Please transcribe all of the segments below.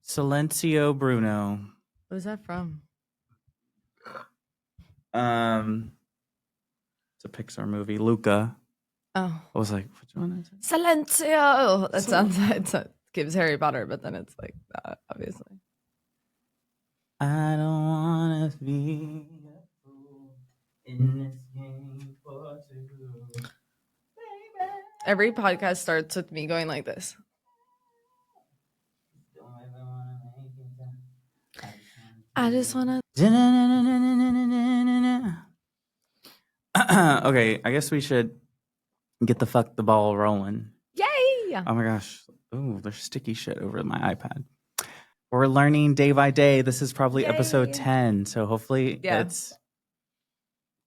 Silencio Bruno. What is that from? It's a Pixar movie. Luca. Oh, I was like, which one is it? Silencio. That sounds. It gives Harry Potter, but then it's like that, obviously. I don't wanna be a fool in this game for two. Baby. Every podcast starts with me going like this. I just wanna. Okay, I guess we should get the ball rolling. Yay! Oh my gosh. Ooh, there's sticky shit over my iPad. We're learning day by day. This is probably Yay. episode 10, so hopefully it's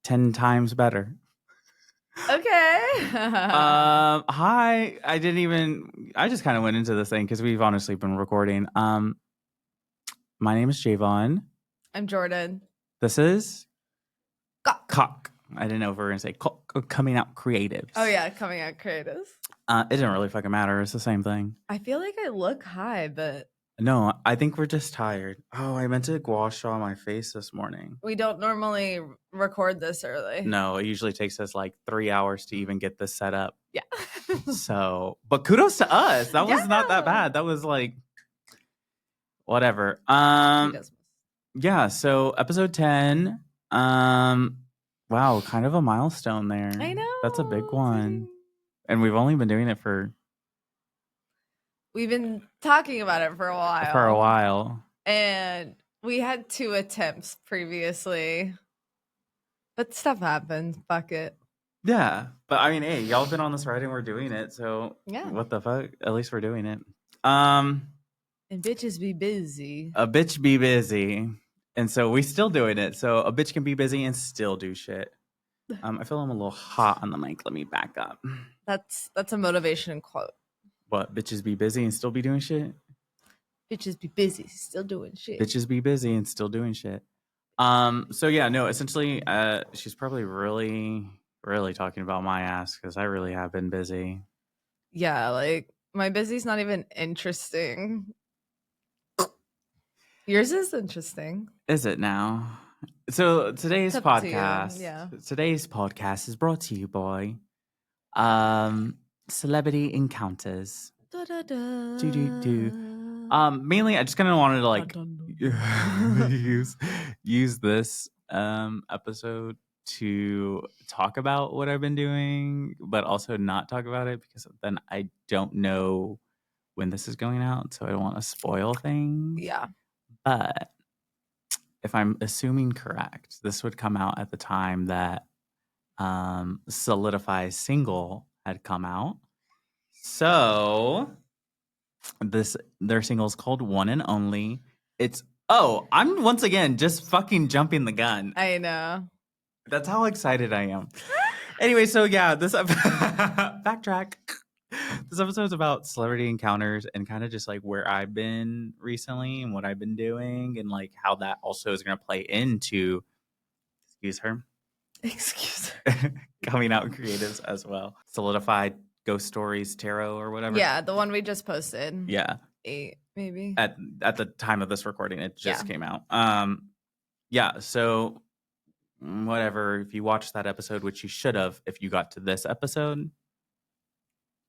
10 times better. Okay. Hi. I just kind of went into this thing because we've honestly been recording. My name is Javon. I'm Jordan. This is Cock. I didn't know if we were going to say coming out creatives. Oh yeah, coming out creatives. It didn't really fucking matter. It's the same thing. I feel like I look high, but no, I think we're just tired. Oh, I meant to gua sha my face this morning. We don't normally record this early. No, it usually takes us like 3 hours to even get this set up. Yeah. So, but kudos to us. That was not that bad. That was like whatever. Yeah, so episode 10. Wow, kind of a milestone there. I know. That's a big one. And we've only been doing it We've been talking about it for a while. And we had 2 attempts previously. But stuff happens. Fuck it. Yeah. But I mean, hey, y'all have been on this ride and we're doing it. So yeah. What the fuck? At least we're doing it. And bitches be busy. A bitch be busy. And so we still doing it. So a bitch can be busy and still do shit. I feel I'm a little hot on the mic. Let me back up. That's a motivation quote. What? Bitches be busy and still be doing shit? Bitches be busy, still doing shit. Bitches be busy and still doing shit. So yeah, no, essentially, she's probably really, really talking about my ass because I really have been busy. Yeah, like my busy's not even interesting. Yours is interesting. Is it now? So today's podcast is brought to you by Celebrity Encounters. Mainly I just kind of wanted to like use this episode to talk about what I've been doing, but also not talk about it because then I don't know when this is going out, so I don't want to spoil things. Yeah. But if I'm assuming correct, this would come out at the time that Solidify's single had come out. So their single is called One and Only. I'm once again just fucking jumping the gun. I know. That's how excited I am. Anyway, so yeah, this backtrack. This episode's about celebrity encounters and kind of just like where I've been recently and what I've been doing and like how that also is going to play into excuse her coming out creatives as well. Solidified Ghost Stories Tarot or whatever. Yeah, the one we just posted. Yeah. 8 maybe. At the time of this recording, it just came out. Yeah, so whatever, if you watched that episode, which you should have if you got to this episode.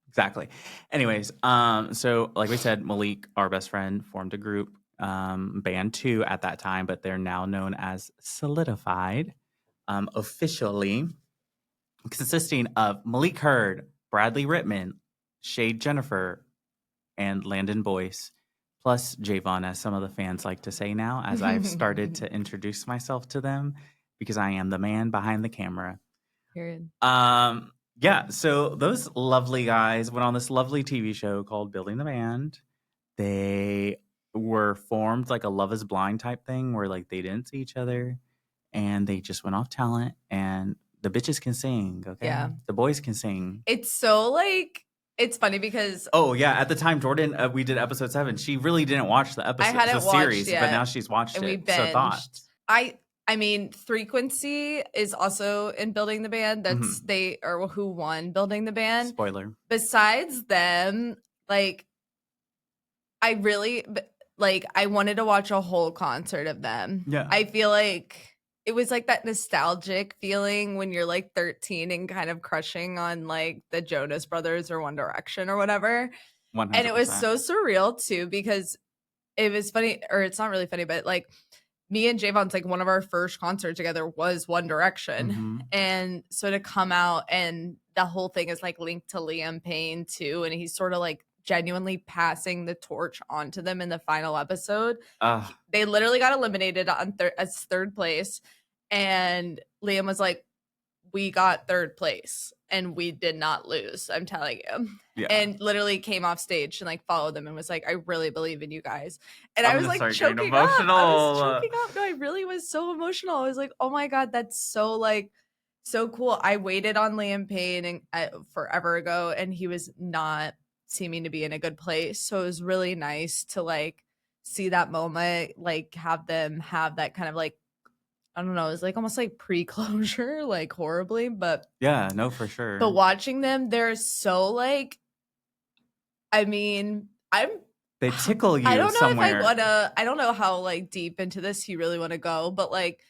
Exactly. Anyways, so like we said, Malik, our best friend, formed a group, band 2 at that time, but they're now known as Soulidified, officially, consisting of Malik Hurd, Bradley Rittman, Shade Jennifer, and Landon Boyce, plus Javon, as some of the fans like to say now, as I've started to introduce myself to them, because I am the man behind the camera. Period. Yeah, so those lovely guys went on this lovely TV show called Building the Band. They were formed like a Love is Blind type thing where like they didn't see each other and they just went off talent, and the bitches can sing, okay? Yeah. The boys can sing. It's so like, it's funny because... Oh, yeah, at the time, Jordan, we did episode 7. She really didn't watch the episode, I hadn't the series, watched yet, but now she's watched and it. We binged. So thoughts? I mean, Frequency is also in Building the Band. That's who won Building the Band. Spoiler. Besides them, like, I really like I wanted to watch a whole concert of them. Yeah. I feel like it was like that nostalgic feeling when you're like 13 and kind of crushing on like the Jonas Brothers or One Direction or whatever. 100%. And it was so surreal too, because it was funny, or it's not really funny, but like me and Javon's like one of our first concerts together was One Direction. Mm-hmm. And so to come out and the whole thing is like linked to Liam Payne too. And he's sort of like genuinely passing the torch onto them in the final episode. They literally got eliminated on as third place. And Liam was like, we got third place and we did not lose, I'm telling you. Yeah. And literally came off stage and like followed them and was like, I really believe in you guys. And I was like choking up. I was choking up. No, I really was so emotional. I was like, oh my God, that's so like so cool. I waited on Liam Payne and forever ago, and he was not seeming to be in a good place. So it was really nice to like see that moment, like have them have that kind of like, I don't know, it was like almost like pre-closure, like horribly, but yeah, no, for sure. But watching them, they're so like, I mean, they tickle you. I don't know somewhere. if I don't know how like deep into this you really want to go, but like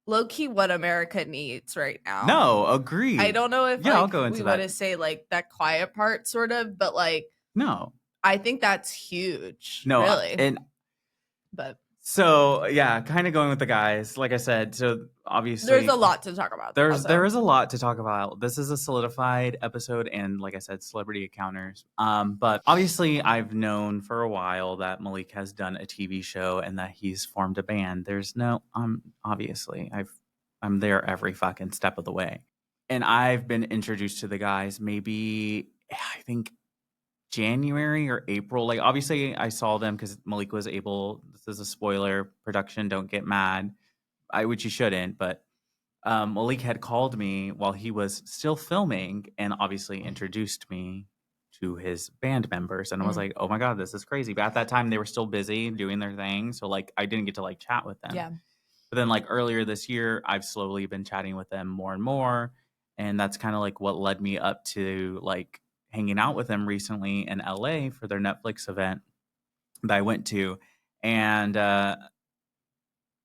low key what America needs right now. No, agree. I don't know if I'll go into we want to say like that quiet part sort of, but like no, I think that's huge. No, really. But so yeah, kind of going with the guys. Like I said, so obviously there's a lot to talk about. There is a lot to talk about. This is a Solidified episode, and like I said, celebrity encounters. But obviously, I've known for a while that Malik has done a TV show and that he's formed a band. There's no obviously I'm there every fucking step of the way, and I've been introduced to the guys maybe I think January or April. Like obviously I saw them because Malik was able, this is a spoiler, production, don't get mad, which you shouldn't, but Malik had called me while he was still filming and obviously introduced me to his band members, and I was like, oh my God, this is crazy. But at that time they were still busy doing their thing, so like I didn't get to like chat with them. Yeah. But then like earlier this year I've slowly been chatting with them more and more, and that's kind of like what led me up to like hanging out with them recently in LA for their Netflix event that I went to. And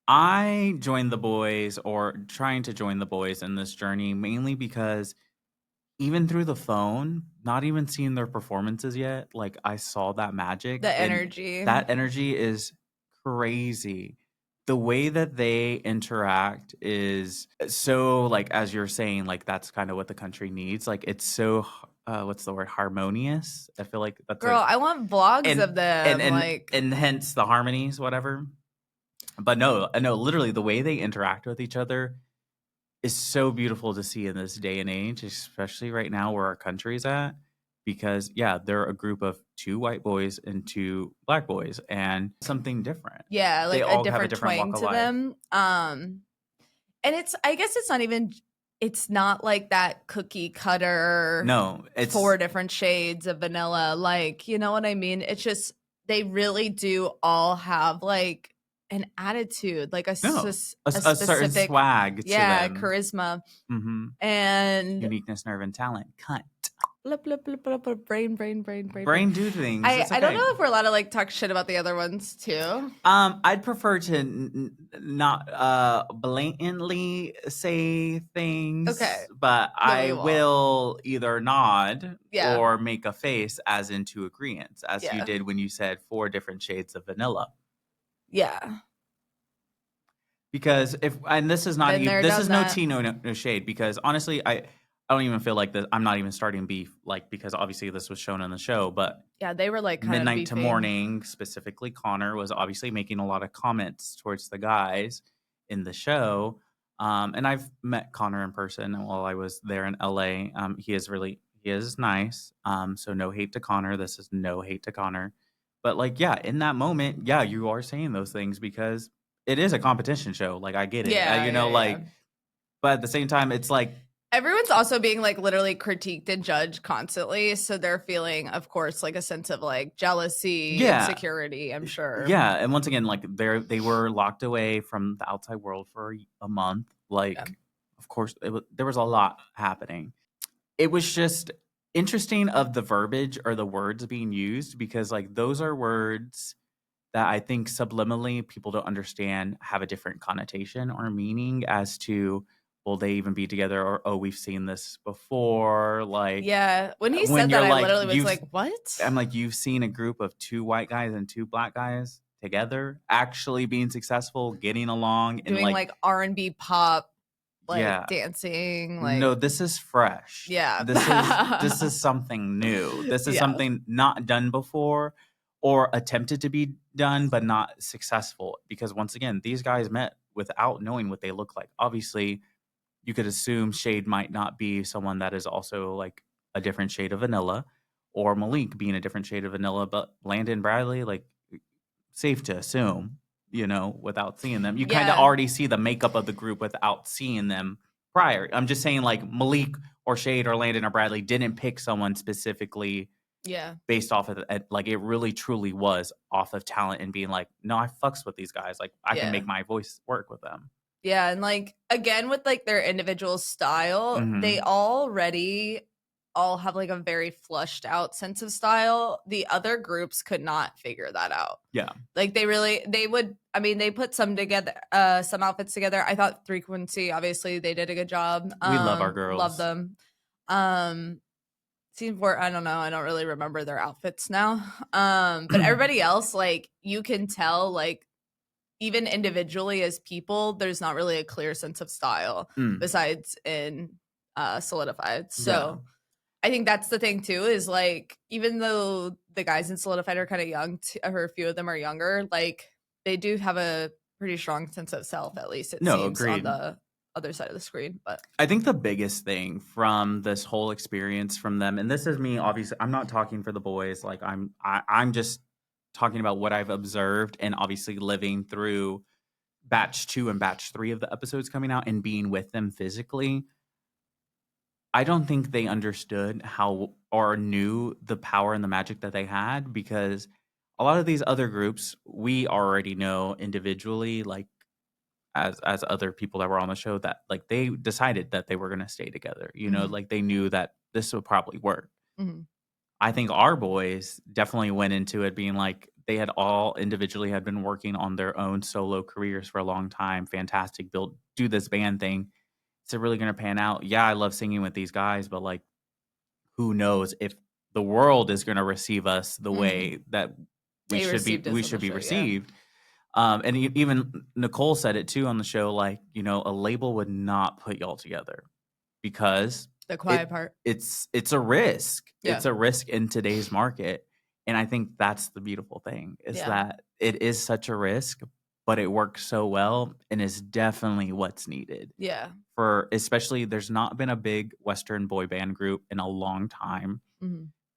I joined the boys, or trying to join the boys in this journey, mainly because even through the phone, not even seeing their performances yet, like I saw that magic. The energy. That energy is crazy. The way that they interact is so, like, as you're saying, like, that's kind of what the country needs. Like, it's so, what's the word? Harmonious. I feel like that's girl. I want vlogs of them, and hence the harmonies, whatever. But no, literally the way they interact with each other is so beautiful to see in this day and age, especially right now where our country's at. Because yeah, they're a group of 2 white boys and 2 black boys, and something different. Yeah, like they all have a different twang to them. And I guess it's not like that cookie cutter. No, it's 4 different shades of vanilla. Like, you know what I mean? It's just they really do all have like an attitude, like a certain swag to them. Charisma, and uniqueness, nerve, and talent. Cunt. Brain do things. I don't know if we're allowed to like talk shit about the other ones too. I'd prefer to not blatantly say things. Okay, but I will either nod or make a face as into agreement, as you did when you said 4 different shades of vanilla. Yeah. Because this is not even, this is no tea, no shade. Because honestly, I don't even feel like that. I'm not even starting beef, like, because obviously this was shown in the show, but yeah, they were like midnight to morning. Specifically, Connor was obviously making a lot of comments towards the guys in the show. And I've met Connor in person while I was there in LA. He is nice. So no hate to Connor. This is no hate to Connor. But like, yeah, in that moment, yeah, you are saying those things because it is a competition show. Like, I get it. Yeah, but at the same time, it's like, everyone's also being like literally critiqued and judged constantly. So they're feeling, of course, like a sense of like jealousy, insecurity, I'm sure. Yeah. And once again, like they were locked away from the outside world for a month. Like, of course, there was a lot happening. It was just interesting of the verbiage or the words being used, because like those are words that I think subliminally people don't understand have a different connotation or meaning as to, will they even be together, or, oh, we've seen this before. Like, yeah, when he when said you're that, I like, literally was like, what? I'm like, you've seen a group of 2 white guys and 2 black guys together actually being successful, getting along, and doing like R&B pop, like dancing, like, no, this is fresh. yeah, this is something new. This is something not done before or attempted to be done but not successful, because once again, these guys met without knowing what they look like. Obviously, you could assume Shade might not be someone that is also like a different shade of vanilla, or Malik being a different shade of vanilla, but Landon Bradley, like, safe to assume, without seeing them. You kind of already see the makeup of the group without seeing them prior. I'm just saying, like, Malik or Shade or Landon or Bradley didn't pick someone specifically based off of it. Like, it really truly was off of talent and being like, no, I fucks with these guys. Like, I can make my voice work with them. Yeah, and like, again, with like their individual style, they already all have like a very flushed out sense of style. The other groups could not figure that out. Yeah. Like they put some together, some outfits together. I thought Frequency, obviously they did a good job. We love our girls. Love them. Scene 4, I don't know. I don't really remember their outfits now. But everybody else, like, you can tell, like, even individually as people, there's not really a clear sense of style besides in Solidified. So I think that's the thing too, is like, even though the guys in Solidified are kind of young, or a few of them are younger, like, they do have a pretty strong sense of self, at least it seems on the other side of the screen. But I think the biggest thing from this whole experience from them, and this is me, obviously, I'm not talking for the boys, like, I'm just talking about what I've observed, and obviously living through batch 2 and batch 3 of the episodes coming out and being with them physically. I don't think they understood how, or knew the power and the magic that they had, because a lot of these other groups we already know individually, like, as other people that were on the show, that like they decided that they were going to stay together, like they knew that this would probably work. I think our boys definitely went into it being like, they had all individually had been working on their own solo careers for a long time. Fantastic, do this band thing. Is it really going to pan out? Yeah, I love singing with these guys, but like, who knows if the world is going to receive us the way that we should be received. And even Nicole said it too on the show, like, a label would not put y'all together, because the quiet part, it's a risk. It's a risk in today's market. And I think that's the beautiful thing, is that it is such a risk, but it works so well and is definitely what's needed. Yeah. For, especially, there's not been a big Western boy band group in a long time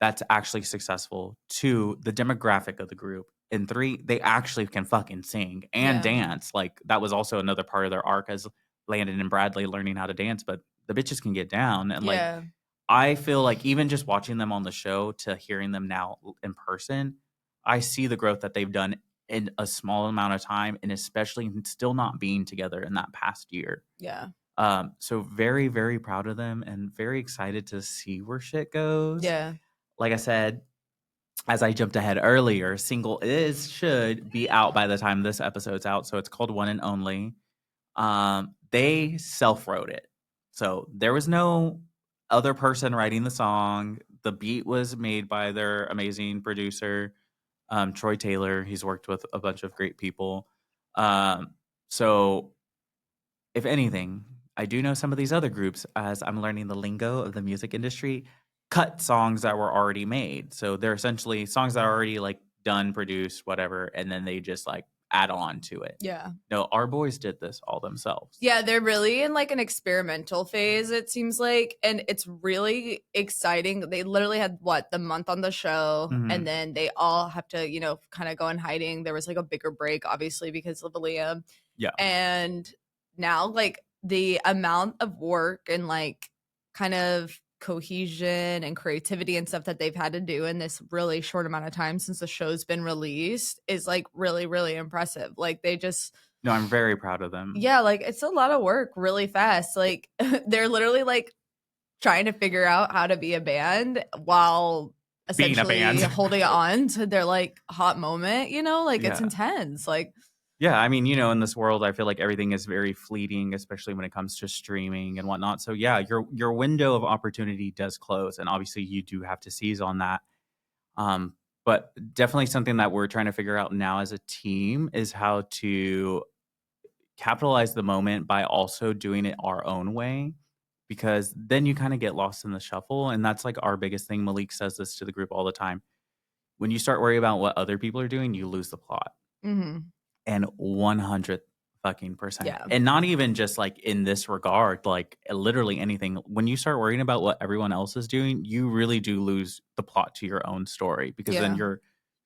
that's actually successful. 2, the demographic of the group. And 3, they actually can fucking sing and dance. Like, that was also another part of their arc, as Landon and Bradley learning how to dance, but the bitches can get down. And like, I feel like even just watching them on the show to hearing them now in person, I see the growth that they've done in a small amount of time, and especially still not being together in that past year. Yeah. So very, very proud of them and very excited to see where shit goes. Yeah. Like I said, as I jumped ahead earlier, single should be out by the time this episode's out. So it's called One and Only. They self-wrote it. So there was no other person writing the song. The beat was made by their amazing producer, Troy Taylor. He's worked with a bunch of great people. So if anything, I do know some of these other groups, as I'm learning the lingo of the music industry, cut songs that were already made. So they're essentially songs that are already like done, produced, whatever, and then they just like add on to it. Yeah. No, our boys did this all themselves. Yeah, they're really in like an experimental phase, it seems like, and it's really exciting. They literally had the month on the show, and then they all have to, kind of go in hiding. There was like a bigger break, obviously, because of Aaliyah. Yeah. And now, like, the amount of work and like kind of cohesion and creativity and stuff that they've had to do in this really short amount of time since the show's been released is like really, really impressive. Like, they just, no, I'm very proud of them. Yeah, like, it's a lot of work really fast. Like, they're literally like trying to figure out how to be a band while essentially holding on to their like hot moment, you know, like it's intense. Like, yeah, I mean, you know, in this world, I feel like everything is very fleeting, especially when it comes to streaming and whatnot. So yeah, your window of opportunity does close, and obviously you do have to seize on that. But definitely something that we're trying to figure out now as a team is how to capitalize the moment by also doing it our own way, because then you kind of get lost in the shuffle. And that's like our biggest thing. Malik says this to the group all the time. When you start worrying about what other people are doing, you lose the plot. And 100 fucking %. Yeah. And not even just like in this regard, like literally anything. When you start worrying about what everyone else is doing, you really do lose the plot to your own story, because then you're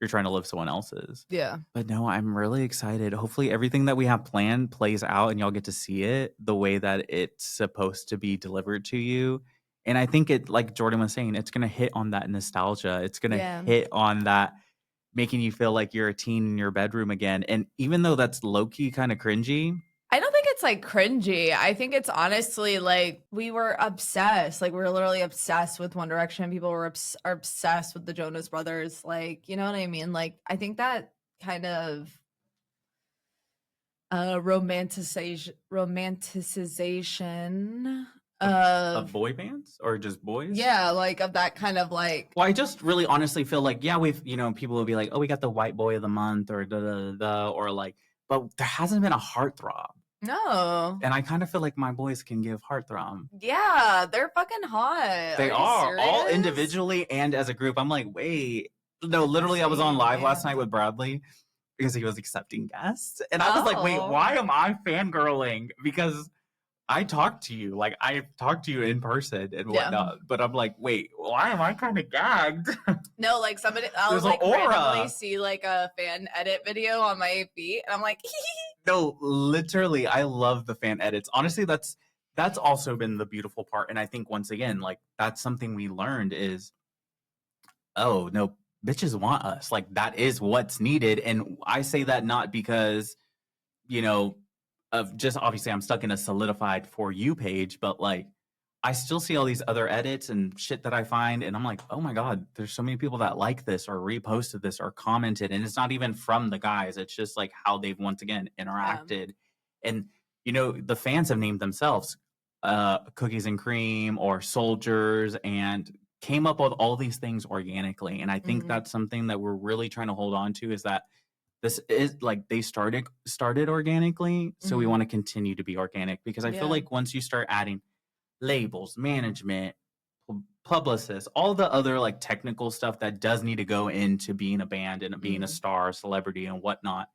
trying to live someone else's. Yeah. But no, I'm really excited. Hopefully everything that we have planned plays out and y'all get to see it the way that it's supposed to be delivered to you. And I think it, like Jordan was saying, it's going to hit on that nostalgia. It's going to hit on that making you feel like you're a teen in your bedroom again. And even though that's low-key kind of cringy, I don't think it's like cringy. I think it's honestly like we were obsessed. Like we were literally obsessed with One Direction. People were are obsessed with the Jonas Brothers. Like, you know what I mean? Like I think that kind of romanticization of boy bands or just boys? Yeah, like of that kind of like. Well, I just really honestly feel like, yeah, we've, you know, people will be like, oh, we got the white boy of the month or da da da, or like, but there hasn't been a heartthrob. No. And I kind of feel like my boys can give heartthrob. Yeah, they're fucking hot. They are all individually and as a group. I'm like, wait, no, literally, I was on live last night with Bradley because he was accepting guests, and I was like, wait, why am I fangirling? Because I talked to you, like I talked to you in person and whatnot, but I'm like, wait, why am I kind of gagged? No, like somebody, I'll like randomly see like a fan edit video on my feed, and I'm like, no, literally, I love the fan edits. Honestly, that's also been the beautiful part, and I think once again, like that's something we learned is, oh no, bitches want us. Like that is what's needed, and I say that not because, you know, of just obviously I'm stuck in a Solidified For You page, but like I still see all these other edits and shit that I find, and I'm like, oh my god, there's so many people that like this or reposted this or commented, and it's not even from the guys. It's just like how they've once again interacted, and you know the fans have named themselves Cookies and Cream or Soldiers, and came up with all these things organically, and I think that's something that we're really trying to hold on to, is that this is like they started organically, so we want to continue to be organic, because I feel like once you start adding labels, management, publicists, all the other like technical stuff that does need to go into being a band and being a star, celebrity, and whatnot,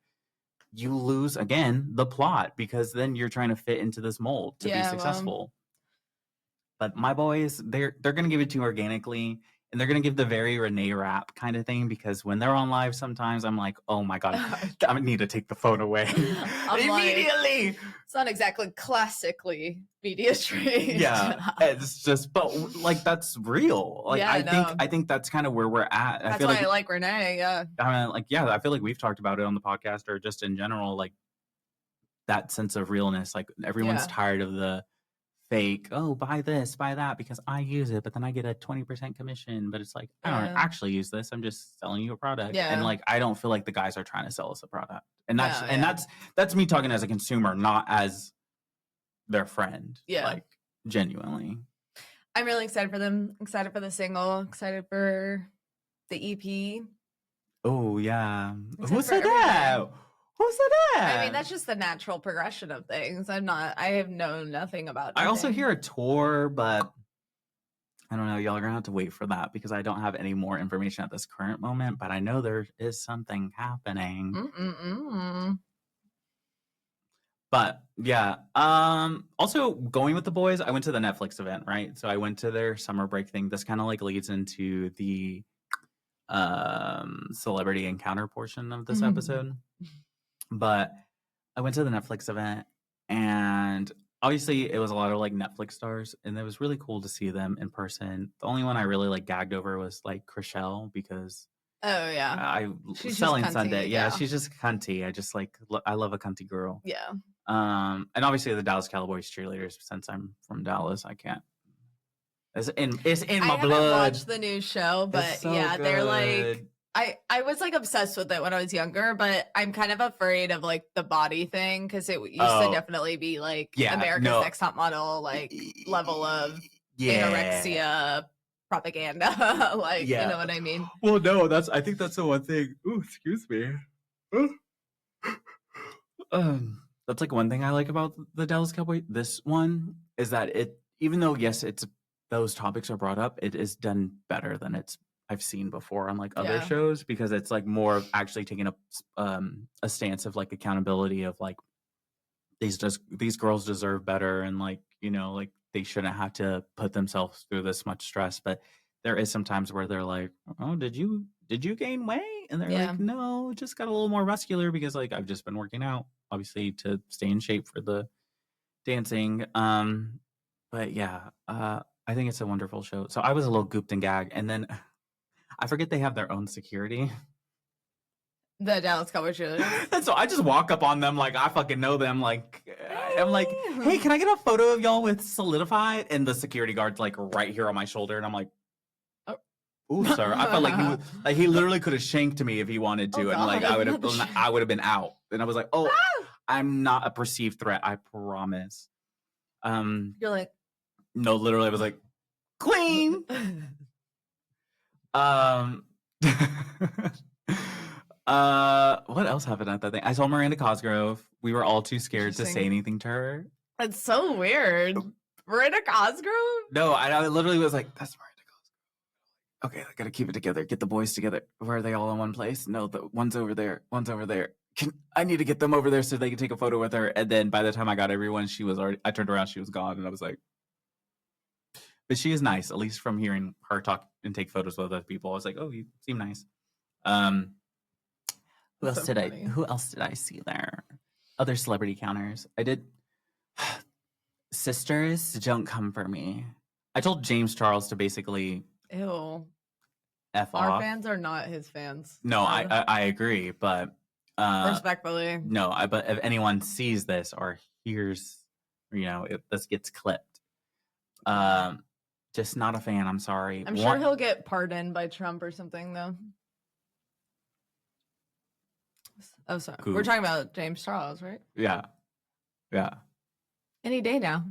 you lose again the plot, because then you're trying to fit into this mold to be successful. But my boys, they're gonna give it to you organically. And they're going to give the very Renee rap kind of thing, because when they're on live, sometimes I'm like, oh my God, I need to take the phone away immediately. Like, it's not exactly classically media trained. Yeah, it's just, but like, that's real. Like, I think that's kind of where we're at. That's why I like Renee. Yeah. I mean, like, yeah, I feel like we've talked about it on the podcast or just in general, like that sense of realness. Like everyone's tired of the fake, oh, buy this, buy that because I use it, but then I get a 20% commission. But it's like, I don't actually use this. I'm just selling you a product. And like, I don't feel like the guys are trying to sell us a product. And that's me talking as a consumer, not as their friend. Yeah. Like genuinely. I'm really excited for them. Excited for the single. Excited for the EP. Oh yeah. Who said that? Who said that? I mean, that's just the natural progression of things. I have known nothing about it. I also hear a tour, but I don't know. Y'all are going to have to wait for that because I don't have any more information at this current moment, but I know there is something happening. But yeah. Also going with the boys, I went to the Netflix event, right? So I went to their summer break thing. This kind of like leads into the celebrity encounter portion of this episode. But I went to the Netflix event, and obviously it was a lot of like Netflix stars, and it was really cool to see them in person. The only one I really like gagged over was like Chriselle, because she's selling Sunday. Yeah, she's just cunty. I just like I love a cunty girl. Yeah. And obviously the Dallas Cowboys cheerleaders, since I'm from Dallas, I can't It's in my blood. I haven't watched the new show, but so yeah, good. they're like, I was like obsessed with it when I was younger, but I'm kind of afraid of like the body thing because it used to definitely be like America's Next Top Model, like level of anorexia propaganda. Like, you know what I mean? Well, no, I think that's the one thing. Ooh, excuse me. That's like one thing I like about the Dallas Cowboy. This one is that even though yes, those topics are brought up, it is done better than I've seen before on like other shows, because it's like more of actually taking a stance of like accountability of like these girls deserve better, and like, you know, like they shouldn't have to put themselves through this much stress. But there is some times where they're like, oh, did you gain weight? And they're like, no, just got a little more muscular because like I've just been working out, obviously, to stay in shape for the dancing. But yeah, I think it's a wonderful show. So I was a little gooped and gagged, and then I forget they have their own security. The Dallas Cowboy cheerleaders. And so I just walk up on them like I fucking know them. Like, I'm like, hey, can I get a photo of y'all with Soulidified? And the security guard's like right here on my shoulder, and I'm like, ooh, sir. I felt like he literally could have shanked me if he wanted to, and like I would have been out. And I was like, oh, I'm not a perceived threat, I promise. You're like, no, literally, I was like, queen. What else happened at that thing? I told Miranda Cosgrove. We were all too scared to say anything to her. That's so weird. Miranda Cosgrove? No, I literally was like, that's Miranda Cosgrove. Okay, I gotta keep it together. Get the boys together. Where are they all in one place? No, the one's over there. One's over there. I need to get them over there so they can take a photo with her. And then by the time I got everyone, I turned around, she was gone, and I was like, but she is nice, at least from hearing her talk and take photos with other people. I was like, oh, you seem nice. Who else did I see there? Other celebrity counters. I did. Sisters, don't come for me. I told James Charles to basically F off. Our fans are not his fans. No, I agree, but respectfully. No, but if anyone sees this or hears, you know, if this gets clipped, just not a fan. I'm sorry. I'm sure he'll get pardoned by Trump or something, though. Oh, sorry. Who? We're talking about James Charles, right? Yeah. Any day now.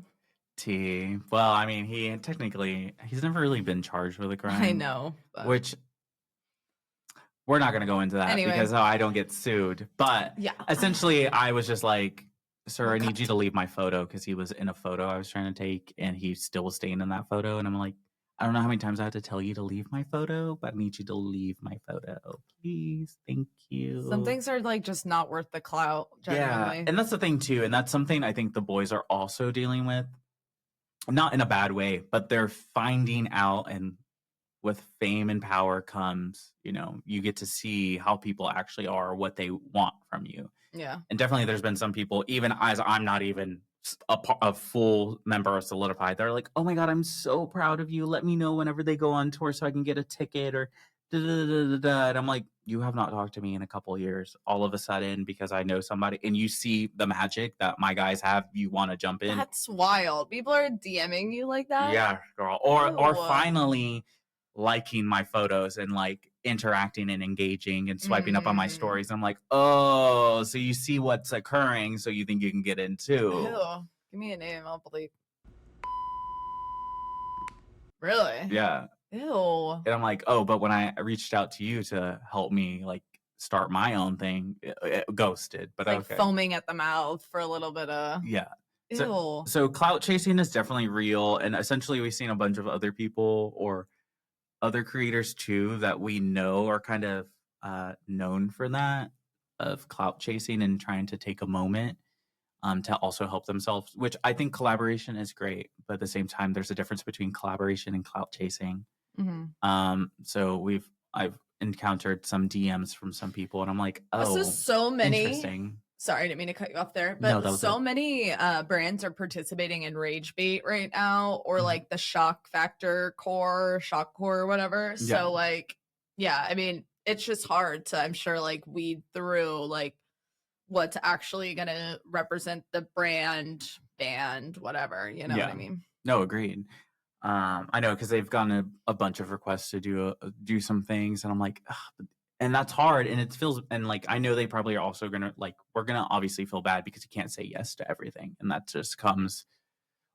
Well, I mean, he's never really been charged with a crime. I know. Which we're not going to go into that because I don't get sued. But essentially, I was just like, sir, I need you to leave my photo, because he was in a photo I was trying to take and he still was staying in that photo. And I'm like, I don't know how many times I have to tell you to leave my photo, but I need you to leave my photo. Please. Thank you. Some things are like just not worth the clout, genuinely. Yeah. And that's the thing too. And that's something I think the boys are also dealing with. Not in a bad way, but they're finding out, and with fame and power comes, you know, you get to see how people actually are, what they want from you. Yeah. And definitely there's been some people, even as I'm not even a full member of Soulidified, they're like, oh my God, I'm so proud of you. Let me know whenever they go on tour so I can get a ticket, or And I'm like, you have not talked to me in a couple of years. All of a sudden, because I know somebody, and you see the magic that my guys have, you want to jump in. That's wild. People are DMing you like that? Yeah, girl. Or finally liking my photos and like interacting and engaging and swiping up on my stories. I'm like, oh, so you see what's occurring, so you think you can get in too. Ew. Give me a name, I'll believe. Really? Yeah. Ew. And I'm like, oh, but when I reached out to you to help me like start my own thing, it ghosted. But like foaming at the mouth for a little bit of Ew. So clout chasing is definitely real, and essentially we've seen a bunch of other people or other creators too that we know are kind of known for that, of clout chasing and trying to take a moment to also help themselves, which I think collaboration is great, but at the same time there's a difference between collaboration and clout chasing. So I've encountered some DMs from some people, and I'm like, oh, so many. Interesting. Sorry, I didn't mean to cut you off there, but no, many brands are participating in rage bait right now, or like the shock core, whatever. Yeah. So like, yeah, I mean, it's just hard to, I'm sure, like weed through like what's actually going to represent the brand, band, whatever, you know what I mean? No, agreed. I know because they've gotten a bunch of requests to do some things, and I'm like, and that's hard, and it feels, and like I know they probably are also gonna like we're gonna obviously feel bad because you can't say yes to everything, and that just comes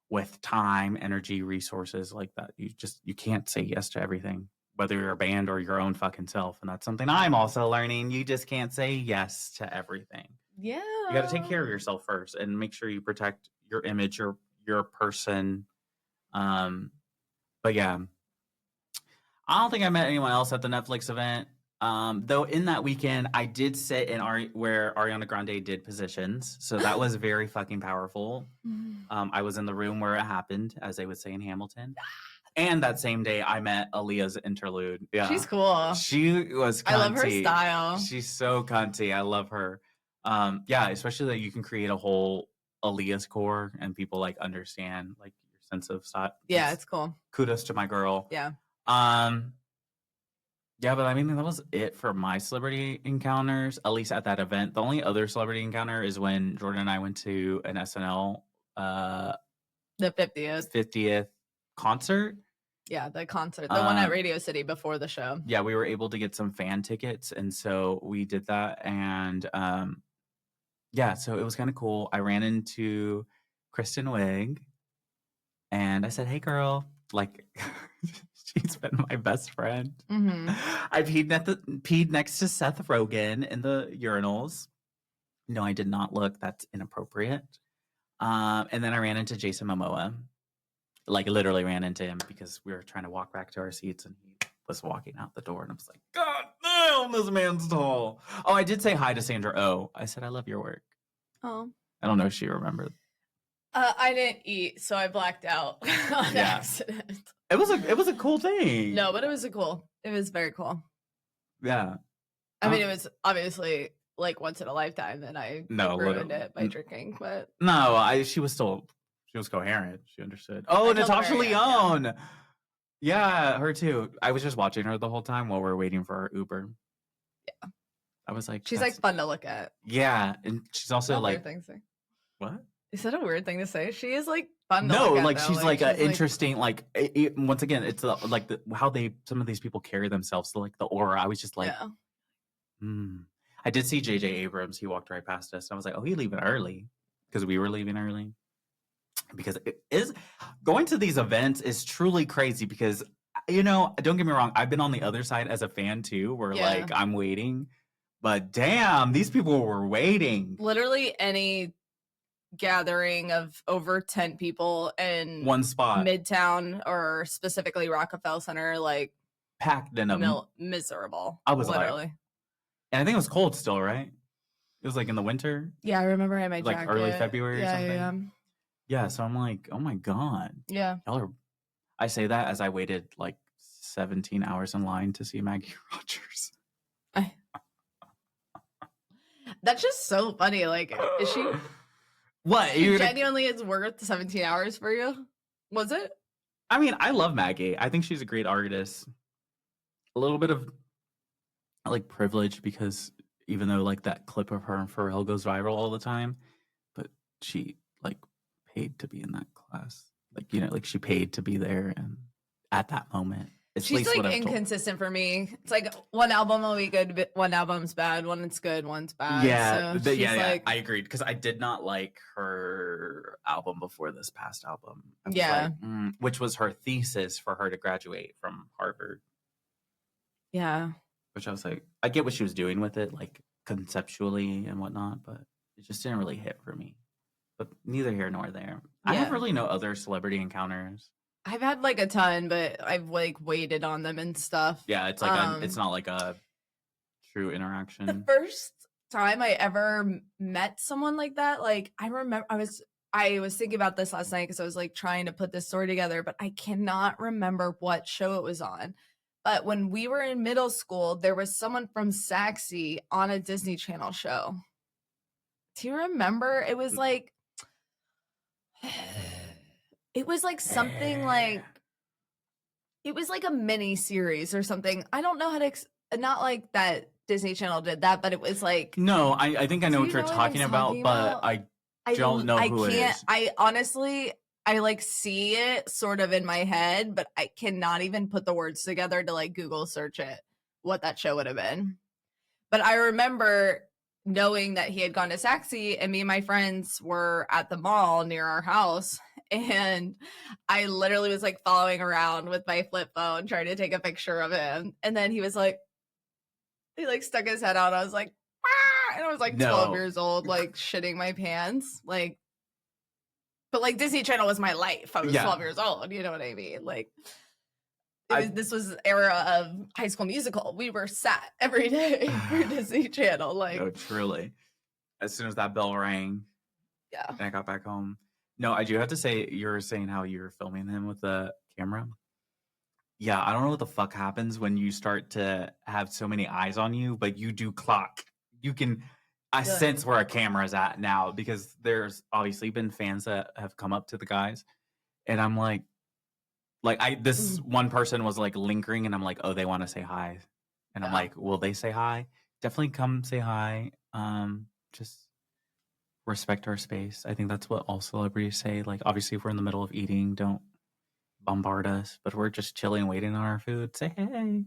with time, energy, resources like that. You can't say yes to everything, whether you're a band or your own fucking self, and that's something I'm also learning. You just can't say yes to everything. Yeah, you got to take care of yourself first and make sure you protect your image, your person. But yeah, I don't think I met anyone else at the Netflix event. Though in that weekend, I did sit in where Ariana Grande did Positions, so that was very fucking powerful. I was in the room where it happened, as they would say in Hamilton. And that same day, I met Aaliyah's interlude. Yeah, she's cool. She was cunty. I love her style. She's so cunty. I love her. Yeah, especially that you can create a whole Aaliyah's core and people like understand like your sense of style. Yeah, it's cool. Kudos to my girl. Yeah. Yeah, but I mean that was it for my celebrity encounters, at least at that event. The only other celebrity encounter is when Jordan and I went to an SNL the 50th concert. Yeah, the concert, the one at Radio City before the show. Yeah, we were able to get some fan tickets, and so we did that, and yeah, so it was kind of cool. I ran into Kristen Wiig, and I said, "Hey, girl!" Like, she's been my best friend. Mm-hmm. I peed next to Seth Rogen in the urinals. No, I did not look. That's inappropriate. And then I ran into Jason Momoa. Like, literally ran into him because we were trying to walk back to our seats, and he was walking out the door, and I was like, God damn, this man's tall. Oh, I did say hi to Sandra Oh. I said, I love your work. Oh. I don't know if she remembered. I didn't eat, so I blacked out on accident. It was a cool thing. No, but it was very cool. Yeah. I mean, it was obviously like once in a lifetime, and I ruined it by drinking, but no, she was coherent. She understood. Oh, Natasha Lyonne. Yeah, her too. I was just watching her the whole time while we were waiting for our Uber. Yeah. I was like, she's like fun to look at. Yeah, and she's also like, weird thing to say. What? Is that a weird thing to say? She is like fun to look at. No, like she's like an interesting, like once again, it's like how some of these people carry themselves, so like the aura. I was just like, I did see J.J. Abrams. He walked right past us. And I was like, oh, he's leaving early because we were leaving early. Because it is going to these events is truly crazy because, don't get me wrong, I've been on the other side as a fan too, where like I'm waiting, but damn, these people were waiting. Literally any gathering of over 10 people in one spot, Midtown or specifically Rockefeller Center, like packed in them, miserable. I was literally, and I think it was cold still, right? It was like in the winter. Yeah, I remember I had my jacket. Like early February or something. Yeah. Yeah, so I'm like, oh my God. Yeah. I say that as I waited like 17 hours in line to see Maggie Rogers. That's just so funny. Like, is she... What? She genuinely is worth 17 hours for you? Was it? I mean, I love Maggie. I think she's a great artist. A little bit of like privilege because even though like that clip of her and Pharrell goes viral all the time, but she like paid to be in that class. Like, like she paid to be there and at that moment. She's like inconsistent for me. It's like one album will be good, one album's bad, one is good, one's bad. Yeah, so yeah, I agreed because I did not like her album before this past album. Which was her thesis for her to graduate from Harvard. Yeah. Which I was like, I get what she was doing with it, like conceptually and whatnot, but it just didn't really hit for me. But neither here nor there. I have really no other celebrity encounters. I've had like a ton, but I've like waited on them and stuff. Yeah, it's like it's not like a true interaction. The first time I ever met someone like that, like I remember I was thinking about this last night because I was like trying to put this story together, but I cannot remember what show it was on. But when we were in middle school, there was someone from Saxy on a Disney Channel show. Do you remember? It was like something like it was like a mini series or something. I don't know how to not like that Disney Channel did that, but it was like no. I think I know what you're talking about, but I don't know who it is. I honestly I like see it sort of in my head, but I cannot even put the words together to like Google search it, what that show would have been. But I remember knowing that he had gone to Saxy, and me and my friends were at the mall near our house. And I literally was like following around with my flip phone, trying to take a picture of him. And then he like stuck his head out. I was like, ah! And I was like 12 years old, like shitting my pants. Like, but like Disney Channel was my life. I was 12 years old. You know what I mean? Like, this was era of High School Musical. We were sat every day for Disney Channel. Like, no, truly. As soon as that bell rang, and I got back home. No, I do have to say, you were saying how you were filming him with the camera. Yeah, I don't know what the fuck happens when you start to have so many eyes on you, but you do clock. You can, I sense where a camera is at now, because there's obviously been fans that have come up to the guys, and I'm like this one person was like lingering, and I'm like, oh, they want to say hi, and I'm like, will they say hi? Definitely come say hi. Just respect our space. I think that's what all celebrities say. Like, obviously, if we're in the middle of eating, don't bombard us, but we're just chilling, waiting on our food. Say, hey,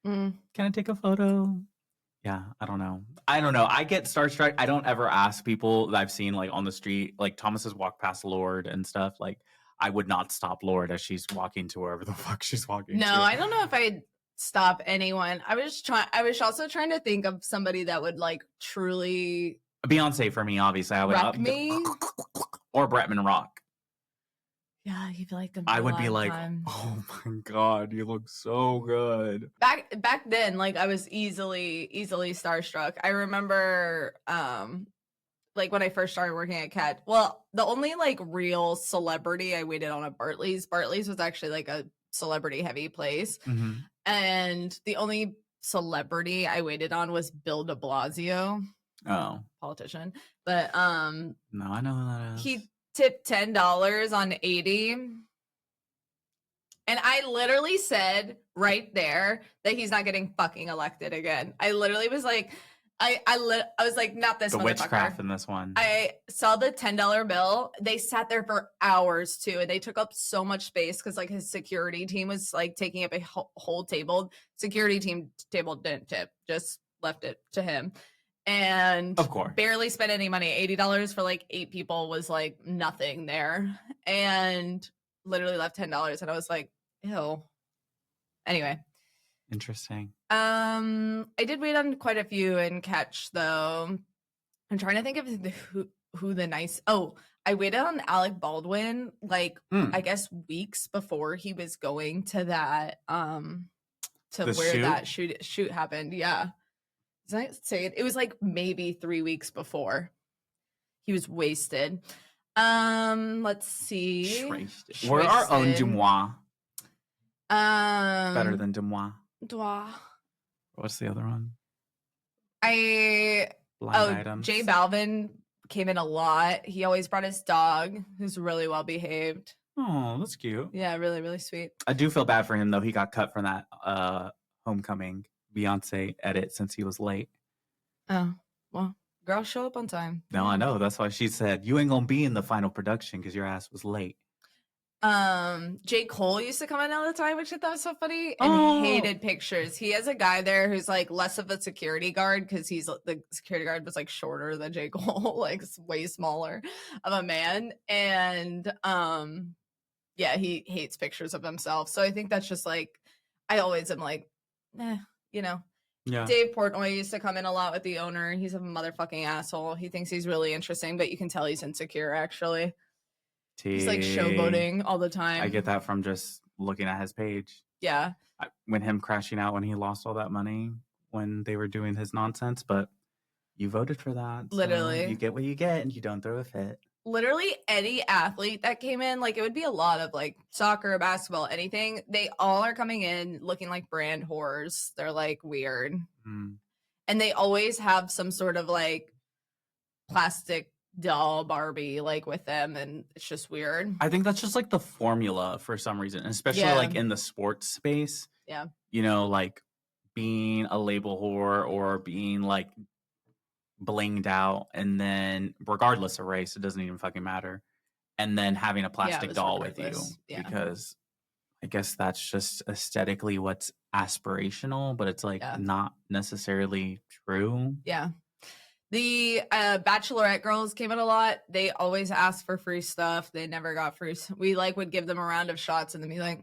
can I take a photo? Yeah, I don't know. I get starstruck. I don't ever ask people that I've seen like on the street. Like, Thomas has walked past Lord and stuff. Like, I would not stop Lord as she's walking to wherever the fuck she's walking to. No, I don't know if I'd stop anyone. I was also trying to think of somebody that would like truly. Beyonce for me, obviously. I would wreck me. Or Bretman Rock. Yeah, you'd be like, I would be like, oh my god, you look so good. Back then, like I was easily starstruck. I remember, like when I first started working at Cat. Well, the only like real celebrity I waited on at Bartley's. Bartley's was actually like a celebrity heavy place, and the only celebrity I waited on was Bill de Blasio. Oh, politician, but no, I know who that is. He tipped $10 on 80, and I literally said right there that he's not getting fucking elected again. I literally was like, I was like, not this. The witchcraft in this one. I saw the $10 bill. They sat there for hours too, and they took up so much space because like his security team was like taking up a whole table. Security team table didn't tip, just left it to him. And of course, barely spent any money. $80 for like 8 people was like nothing there, and literally left $10. And I was like, ew. Anyway, interesting. I did wait on quite a few and catch though. I'm trying to think of who the nice. Oh, I waited on Alec Baldwin like I guess weeks before he was going to that to where that shoot happened. Yeah. Did I say it? It was like maybe 3 weeks before. He was wasted. Let's see. We're our own Dumois. Better than Dumois. What's the other one? Blind items. J Balvin came in a lot. He always brought his dog, who's really well behaved. Oh, that's cute. Yeah, really, really sweet. I do feel bad for him though. He got cut from that Homecoming Beyonce edit since he was late. Oh, well, girl, show up on time. No, I know. That's why she said, you ain't gonna be in the final production because your ass was late. J. Cole used to come in all the time, which I thought was so funny, and hated pictures. He has a guy there who's like less of a security guard because the security guard was like shorter than J. Cole, like way smaller of a man. And yeah, he hates pictures of himself. So I think that's just like, I always am like, you know. Yeah. Dave Portnoy used to come in a lot with the owner. He's a motherfucking asshole. He thinks he's really interesting, but you can tell he's insecure, actually. He's like showboating all the time. I get that from just looking at his page. Yeah. When him crashing out when he lost all that money when they were doing his nonsense, but you voted for that. Literally. So you get what you get and you don't throw a fit. Literally any athlete that came in, like it would be a lot of like soccer, basketball, anything. They all are coming in looking like brand whores. They're like weird. And they always have some sort of like plastic doll Barbie like with them, and it's just weird. I think that's just like the formula for some reason, especially like in the sports space. Yeah. You know, like being a label whore or being like blinged out, and then regardless of race, it doesn't even fucking matter. and then having a plastic doll with you because I guess that's just aesthetically what's aspirational, but it's like not necessarily true. Yeah. The Bachelorette girls came in a lot. They always asked for free stuff. They never got free. We like would give them a round of shots and then be like,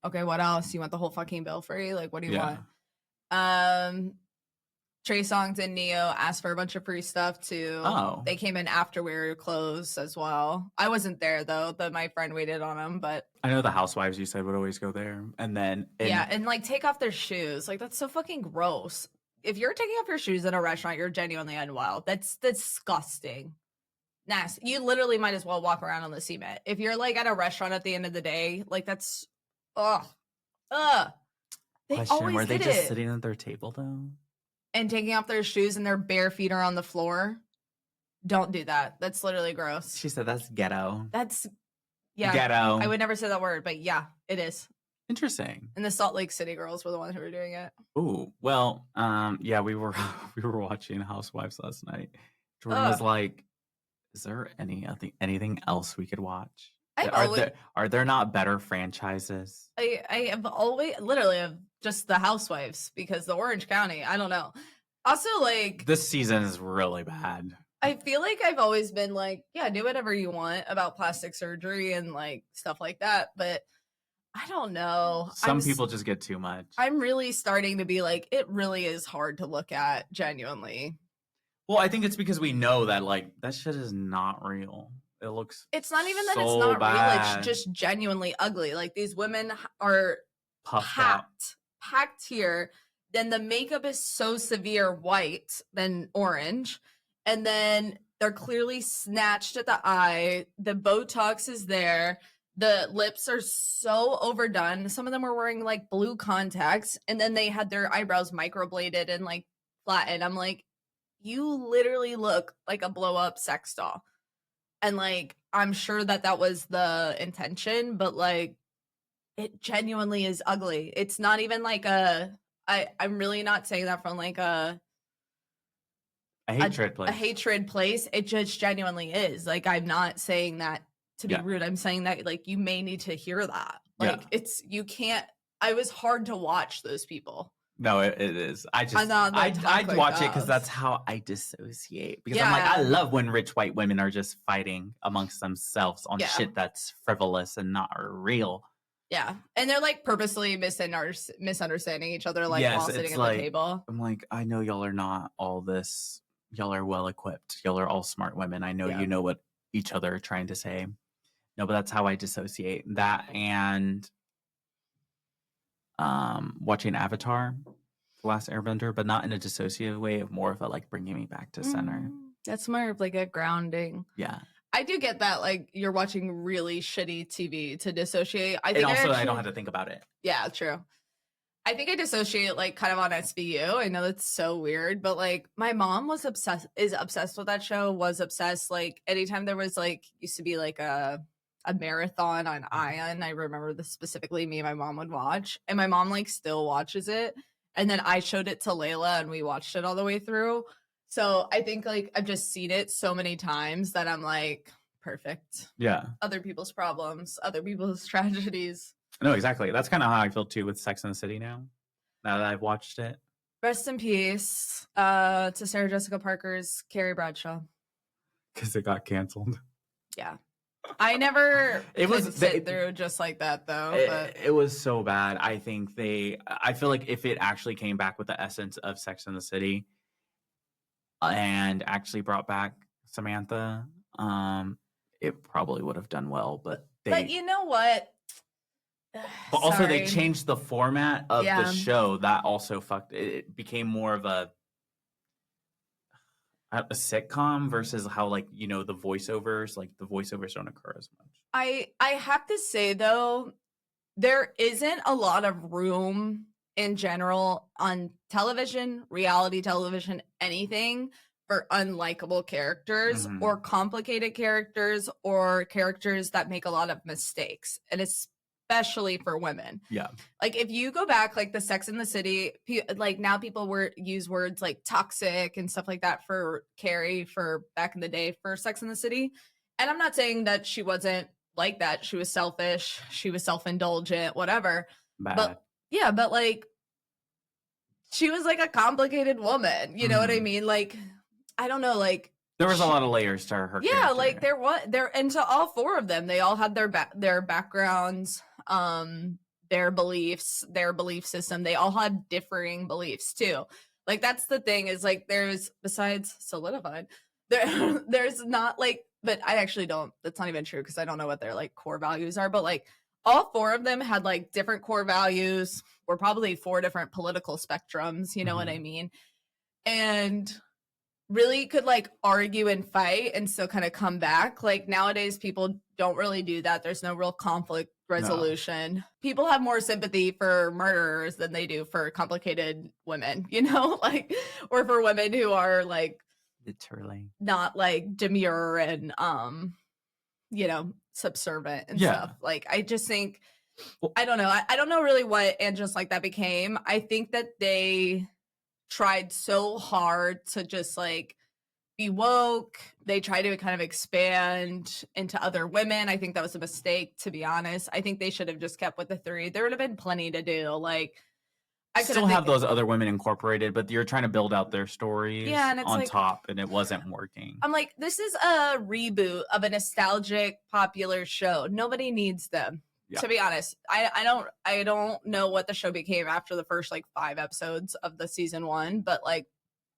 okay, what else? You want the whole fucking bill free? Like, what do you want? Trey Songz and Neo asked for a bunch of free stuff too. Oh. They came in after we were closed as well. I wasn't there though, but my friend waited on them. But I know the housewives you said would always go there. And then and like take off their shoes. Like that's so fucking gross. If you're taking off your shoes in a restaurant, you're genuinely unwild. That's disgusting. Nasty. You literally might as well walk around on the cement. If you're like at a restaurant at the end of the day, like that's They Question, were they just sitting at their table though? And taking off their shoes and their bare feet are on the floor. Don't do that. That's literally gross. She said that's ghetto. That's ghetto. I would never say that word, but yeah, it is. Interesting. And the Salt Lake City girls were the ones who were doing it. Ooh, well, we were watching Housewives last night. Jordan was like, "Is there anything else we could watch? Are there not better franchises?" I have always literally just the Housewives because the Orange County. I don't know. Also, like this season is really bad. I feel like I've always been like, yeah, do whatever you want about plastic surgery and like stuff like that, but I don't know. Some people just get too much. I'm really starting to be like, it really is hard to look at, genuinely. Well, I think it's because we know that like that shit is not real. It looks It's not even that it's not real. It's just genuinely ugly. Like these women are packed here. Then the makeup is so severe white than orange. And then they're clearly snatched at the eye. The Botox is there. The lips are so overdone. Some of them were wearing like blue contacts. And then they had their eyebrows microbladed and like flattened. I'm like, you literally look like a blow up sex doll. And like, I'm sure that was the intention, but like, it genuinely is ugly. It's not even like I'm really not saying that from like a hatred place. A hatred place. It just genuinely is. Like, I'm not saying that to be rude. I'm saying that like you may need to hear that. Like you can't. I was hard to watch those people. No, it is. I'd watch it because that's how I dissociate. Because I'm like, I love when rich white women are just fighting amongst themselves on shit that's frivolous and not real. Yeah. And they're like purposely misunderstanding each other, like while sitting at the table. I'm like, I know y'all are not all this. Y'all are well equipped. Y'all are all smart women. I know you know what each other are trying to say. No, but that's how I dissociate. That and watching Avatar, The Last Airbender, but not in a dissociative way, of more of a like bringing me back to center. That's more of like a grounding. Yeah. I do get that, like, you're watching really shitty TV to dissociate. I don't have to think about it. Yeah, true. I think I dissociate, like, kind of on SVU. I know that's so weird, but, like, my mom is obsessed with that show, was obsessed. Like, anytime there was, like, used to be, like, a marathon on Ion, I remember this specifically, me and my mom would watch. And my mom, like, still watches it. And then I showed it to Layla, and we watched it all the way through. So I think like I've just seen it so many times that I'm like, perfect. Yeah. Other people's problems, other people's tragedies. No, exactly. That's kind of how I feel too with Sex and the City now that I've watched it. Rest in peace to Sarah Jessica Parker's Carrie Bradshaw. Because it got canceled. Yeah. I never sit through just like that though. It was so bad. I feel like if it actually came back with the essence of Sex and the City, and actually brought back Samantha, it probably would have done well. But you know what? But also they changed the format of the show. That also fucked it. It became more of a sitcom versus how the voiceovers don't occur as much. I have to say though, there isn't a lot of room in general on television, reality television, anything for unlikable characters or complicated characters or characters that make a lot of mistakes, and especially for women. Yeah. Like if you go back, like the Sex and the City, like now people use words like toxic and stuff like that for Carrie for back in the day for Sex and the City. And I'm not saying that she wasn't like that. She was selfish. She was self-indulgent, whatever. Bad. But yeah, but like she was like a complicated woman. You know what I mean? Like, I don't know, like there was a lot of layers to her. Yeah, character. like and to all four of them, they all had their backgrounds, their beliefs, their belief system. They all had differing beliefs too. Like that's the thing is like there's besides Solidified, there's not like, but I actually don't. That's not even true because I don't know what their like core values are. But like all four of them had like different core values. Were probably 4 different political spectrums. You know what I mean? And really could like argue and fight and still kind of come back. Like nowadays people don't really do that. There's no real conflict resolution. No. People have more sympathy for murderers than they do for complicated women, you know, like, or for women who are like literally not like demure and you know, subservient and stuff. Like I just think I don't know. I don't know really what And Just Like That became. I think that they tried so hard to just like be woke. They tried to kind of expand into other women. I think that was a mistake, to be honest. I think they should have just kept with the 3. There would have been plenty to do. Like I still have those other women incorporated, but you're trying to build out their stories and it's on like, top, and it wasn't working. I'm like, this is a reboot of a nostalgic popular show. Nobody needs them. Yeah. To be honest, I don't know what the show became after the first like 5 episodes of the season 1, but like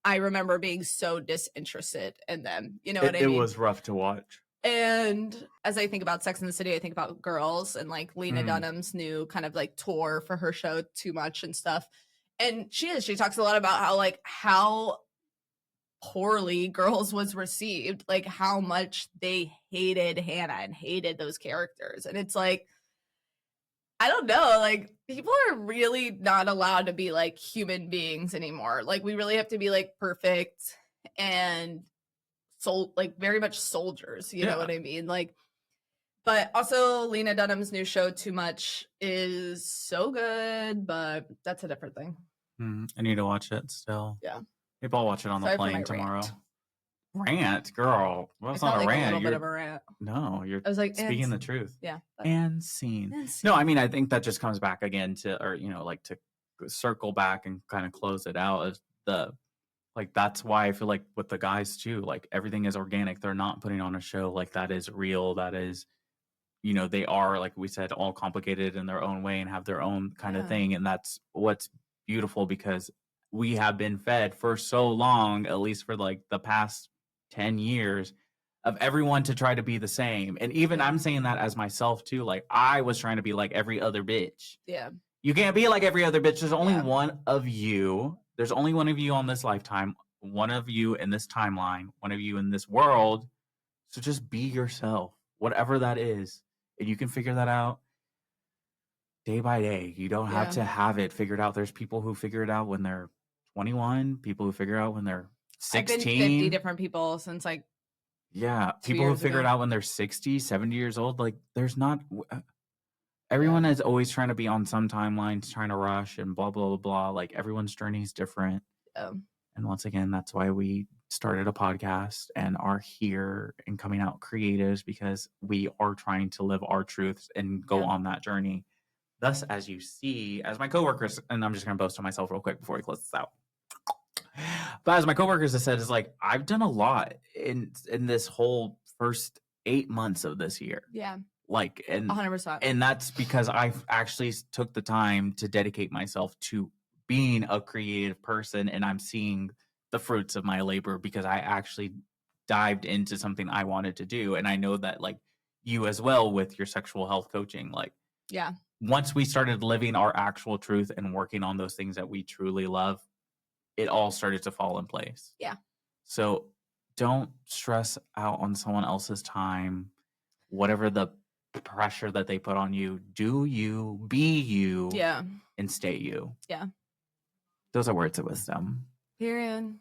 I remember being so disinterested in them. You know what I mean? It was rough to watch. And as I think about Sex and the City, I think about Girls and like Lena Dunham's new kind of like tour for her show Too Much and stuff. And she talks a lot about how poorly Girls was received, like how much they hated Hannah and hated those characters. And it's like, I don't know, like people are really not allowed to be like human beings anymore. Like we really have to be like perfect and like very much soldiers, you know what I mean? Like, but also Lena Dunham's new show Too Much is so good, but that's a different thing. I need to watch it still. Yeah. Maybe I'll watch it on the plane tomorrow. Rant, girl. Well, it's not a rant. A little bit of a rant. No, I was like speaking the truth. Yeah. And scene. No, I mean, I think that just comes back again to, or, you know, like to circle back and kind of close it out as that's why I feel like with the guys too, like everything is organic. They're not putting on a show like that is real. That is, you know, they are, like we said, all complicated in their own way and have their own kind of thing. And that's what's beautiful because we have been fed for so long, at least for like the past 10 years, of everyone to try to be the same. And even I'm saying that as myself too. Like I was trying to be like every other bitch. Yeah. You can't be like every other bitch. There's only one of you. There's only one of you on this lifetime, one of you in this timeline, one of you in this world. So just be yourself, whatever that is. And you can figure that out day by day. You don't have to have it figured out. There's people who figure it out when they're 21, people who figure it out when they're 16. I've been 50 different people since like people who figure it out when they're 60, 70 years old. Like there's not everyone is always trying to be on some timelines, trying to rush and blah blah blah blah. Like everyone's journey is different. And once again, that's why we started a podcast and are here and coming out creatives, because we are trying to live our truths and go on that journey. Thus, as you see, as my coworkers, and I'm just going to boast on myself real quick before we close this out. But as my coworkers have said, is like, I've done a lot in this whole first 8 months of this year. Yeah. Like, and 100%. And that's because I've actually took the time to dedicate myself to being a creative person, and I'm seeing the fruits of my labor because I actually dived into something I wanted to do. And I know that like you as well with your sexual health coaching, like, once we started living our actual truth and working on those things that we truly love, it all started to fall in place. Yeah. So don't stress out on someone else's time, whatever the pressure that they put on you. Do you, be you, and stay you. Yeah. Those are words of wisdom. Period.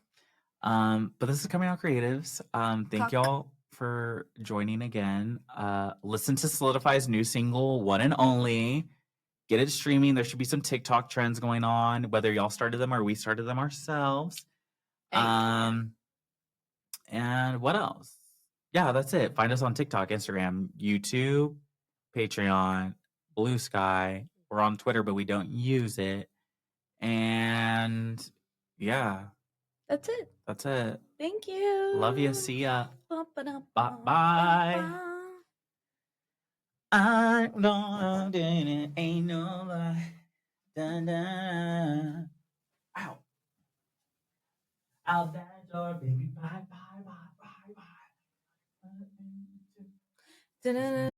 But this is Coming Out Creatives. Thank y'all for joining again. Listen to Solidified's new single, One and Only. Get it streaming. There should be some TikTok trends going on, whether y'all started them or we started them ourselves. And what else? Yeah, that's it. Find us on TikTok, Instagram, YouTube, Patreon, Blue Sky. We're on Twitter, but we don't use it. And yeah. That's it. That's it. Thank you. Love you. See ya. Bye. I know it ain't no lie. Ow. Out that door, baby. Bye, bye, bye, bye, bye.